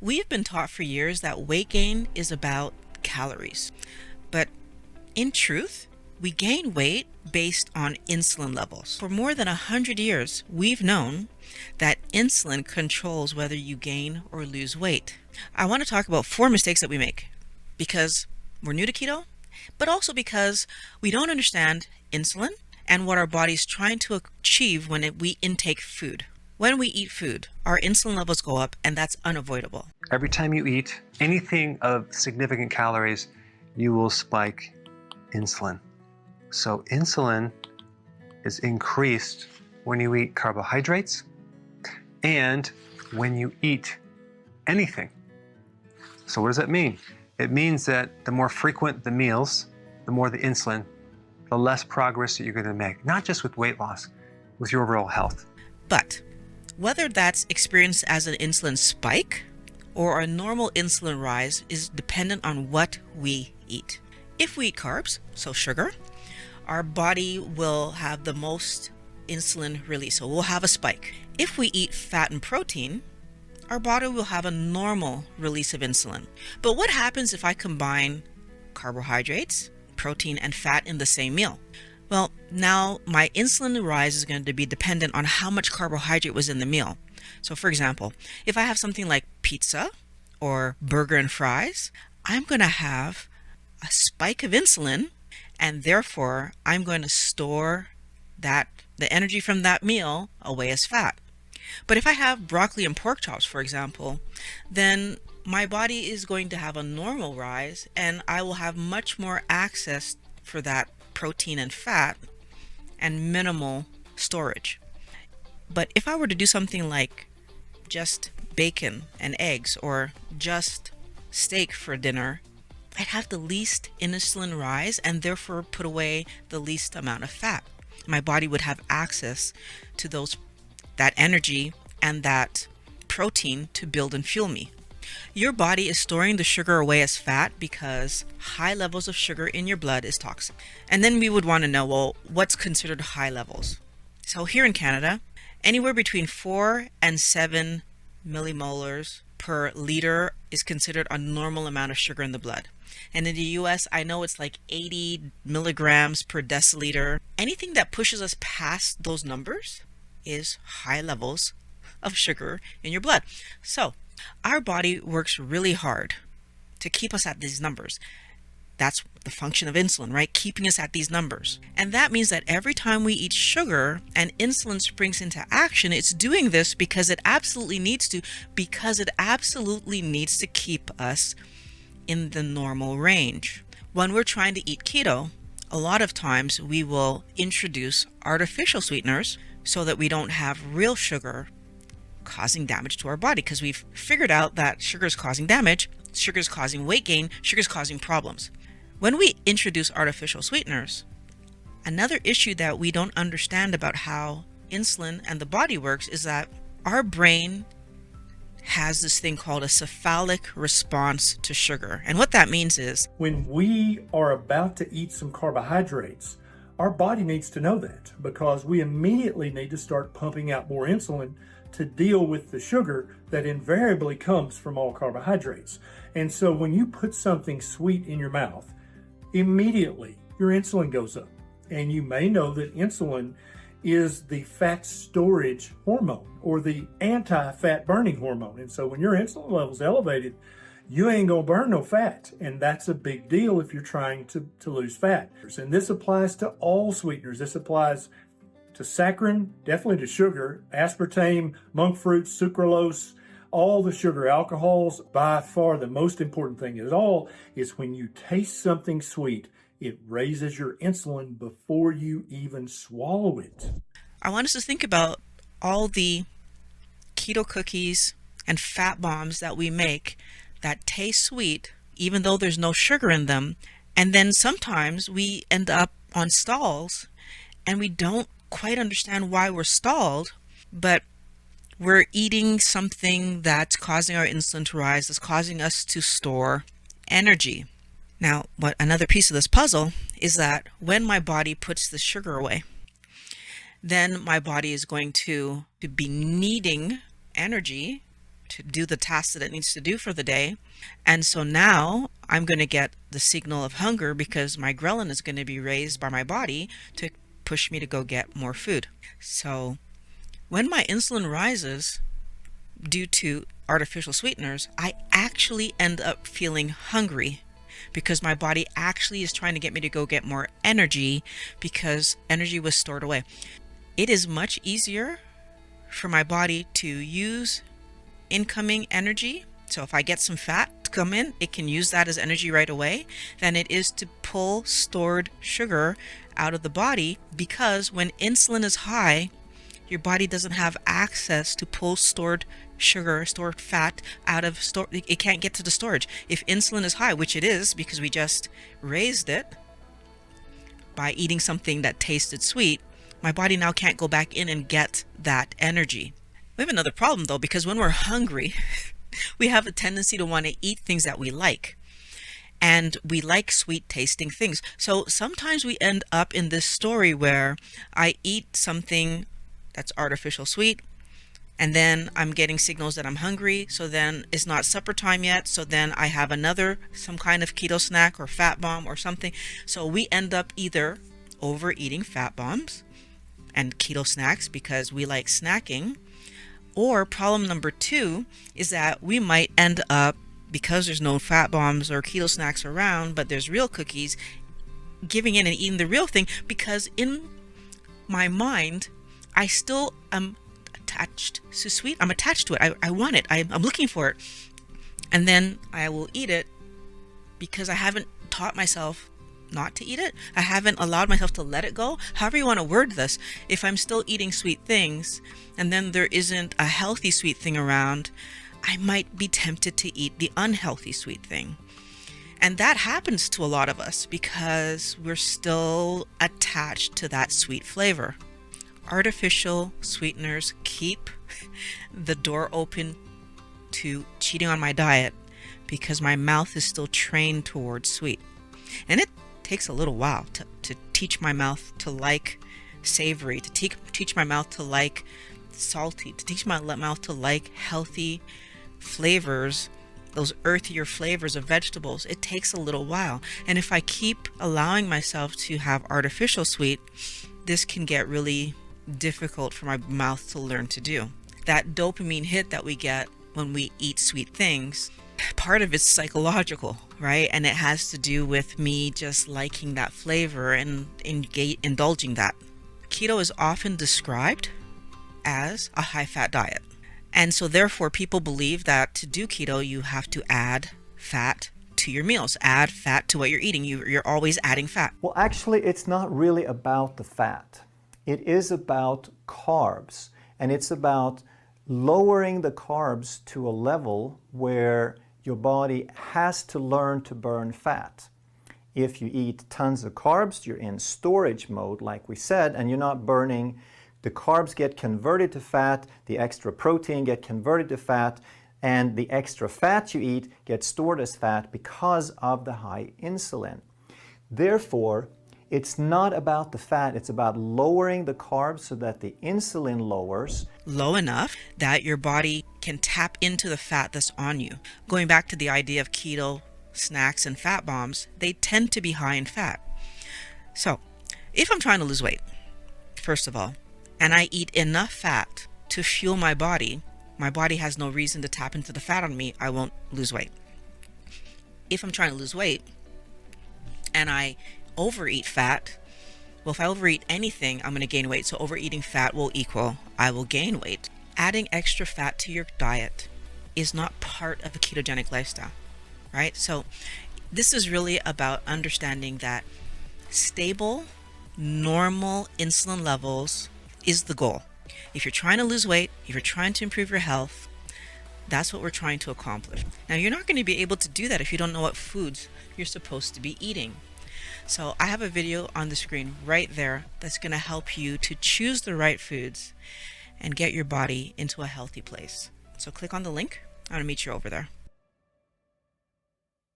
We've been taught for years that weight gain is about calories, but in truth, we gain weight based on insulin levels. For more than 100 years, we've known that insulin controls whether you gain or lose weight. I want to talk about 4 mistakes that we make because we're new to keto, but also because we don't understand insulin and what our body's trying to achieve when we intake food. When we eat food, our insulin levels go up, and that's unavoidable. Every time you eat anything of significant calories, you will spike insulin. So insulin is increased when you eat carbohydrates and when you eat anything. So what does that mean? It means that the more frequent the meals, the more the insulin, the less progress that you're going to make, not just with weight loss, with your overall health. But whether that's experienced as an insulin spike or a normal insulin rise is dependent on what we eat. If we eat carbs, so sugar, our body will have the most insulin release, so we'll have a spike. If we eat fat and protein, our body will have a normal release of insulin. But what happens if I combine carbohydrates, protein, and fat in the same meal? Well, now my insulin rise is going to be dependent on how much carbohydrate was in the meal. So for example, if I have something like pizza or burger and fries, I'm going to have a spike of insulin, and therefore I'm going to store the energy from that meal away as fat. But if I have broccoli and pork chops, for example, then my body is going to have a normal rise, and I will have much more access for that protein and fat and minimal storage. But if I were to do something like just bacon and eggs or just steak for dinner, I'd have the least insulin rise and therefore put away the least amount of fat. My body would have access to that energy and that protein to build and fuel me. Your body is storing the sugar away as fat because high levels of sugar in your blood is toxic. And then we would want to know, well, what's considered high levels? So here in Canada, anywhere between 4 and 7 millimolars per liter is considered a normal amount of sugar in the blood. And in the US, I know it's like 80 milligrams per deciliter. Anything that pushes us past those numbers is high levels of sugar in your blood. So our body works really hard to keep us at these numbers. That's the function of insulin, right? Keeping us at these numbers. And that means that every time we eat sugar and insulin springs into action, it's doing this because it absolutely needs to, keep us in the normal range. When we're trying to eat keto, a lot of times we will introduce artificial sweeteners so that we don't have real sugar causing damage to our body, because we've figured out that sugar is causing damage, sugar is causing weight gain, sugar is causing problems. When we introduce artificial sweeteners, another issue that we don't understand about how insulin and the body works is that our brain has this thing called a cephalic response to sugar. And what that means is when we are about to eat some carbohydrates, our body needs to know that, because we immediately need to start pumping out more insulin to deal with the sugar that invariably comes from all carbohydrates. And so when you put something sweet in your mouth, immediately your insulin goes up. And you may know that insulin is the fat storage hormone or the anti-fat burning hormone. And so when your insulin level's elevated, you ain't gonna burn no fat. And that's a big deal if you're trying to lose fat. And this applies to all sweeteners. This applies to saccharin, definitely to sugar, aspartame, monk fruit, sucralose, all the sugar alcohols. By far the most important thing of all is when you taste something sweet, it raises your insulin before you even swallow it. I want us to think about all the keto cookies and fat bombs that we make that taste sweet, even though there's no sugar in them. And then sometimes we end up on stalls and we don't quite understand why we're stalled, but we're eating something that's causing our insulin to rise, that's causing us to store energy. Now, what another piece of this puzzle is that when my body puts the sugar away, then my body is going to be needing energy to do the task that it needs to do for the day. And so now I'm going to get the signal of hunger because my ghrelin is going to be raised by my body to push me to go get more food. So when my insulin rises due to artificial sweeteners, I actually end up feeling hungry because my body actually is trying to get me to go get more energy because energy was stored away. It is much easier for my body to use incoming energy. So if I get some fat to come in, it can use that as energy right away, than it is to pull stored sugar out of the body, because when insulin is high, your body doesn't have access to pull stored sugar, stored fat out of store. It can't get to the storage. If insulin is high, which it is because we just raised it by eating something that tasted sweet, my body now can't go back in and get that energy. We have another problem though, because when we're hungry, we have a tendency to want to eat things that we like. And we like sweet tasting things. So sometimes we end up in this story where I eat something that's artificial sweet, and then I'm getting signals that I'm hungry. So then it's not supper time yet. So then I have some kind of keto snack or fat bomb or something. So we end up either overeating fat bombs and keto snacks because we like snacking. Or problem number 2 is that we might end up, because there's no fat bombs or keto snacks around, but there's real cookies, giving in and eating the real thing, because in my mind, I still am attached to sweet. I'm attached to it. I want it. I'm looking for it. And then I will eat it because I haven't taught myself not to eat it. I haven't allowed myself to let it go. However you want to word this. If I'm still eating sweet things and then there isn't a healthy sweet thing around, I might be tempted to eat the unhealthy sweet thing. And that happens to a lot of us because we're still attached to that sweet flavor. Artificial sweeteners keep the door open to cheating on my diet because my mouth is still trained towards sweet. And it takes a little while to teach my mouth to like savory, to teach my mouth to like salty, to teach my mouth to like healthy flavors, those earthier flavors of vegetables. It takes a little while. And if I keep allowing myself to have artificial sweet, this can get really difficult for my mouth to learn to do. That dopamine hit that we get when we eat sweet things, part of it's psychological, right? And it has to do with me just liking that flavor and indulging that. Keto is often described as a high-fat diet. And so therefore people believe that to do keto, you have to add fat to your meals, add fat to what you're eating. You're always adding fat. Well, actually, it's not really about the fat. It is about carbs, and it's about lowering the carbs to a level where your body has to learn to burn fat. If you eat tons of carbs, you're in storage mode, like we said, and you're not burning. The carbs get converted to fat, the extra protein get converted to fat, and the extra fat you eat gets stored as fat because of the high insulin. Therefore, it's not about the fat, it's about lowering the carbs so that the insulin lowers. Low enough that your body can tap into the fat that's on you. Going back to the idea of keto snacks and fat bombs, they tend to be high in fat. So, if I'm trying to lose weight, first of all, and I eat enough fat to fuel my body has no reason to tap into the fat on me. I won't lose weight. If I'm trying to lose weight and I overeat fat, well, if I overeat anything, I'm going to gain weight. So overeating fat will equal I will gain weight. Adding extra fat to your diet is not part of a ketogenic lifestyle, right? So this is really about understanding that stable, normal insulin levels is the goal. If you're trying to lose weight, if you're trying to improve your health, that's what we're trying to accomplish. Now, you're not going to be able to do that if you don't know what foods you're supposed to be eating. So I have a video on the screen right there that's going to help you to choose the right foods and get your body into a healthy place. So click on the link. I'm going to meet you over there.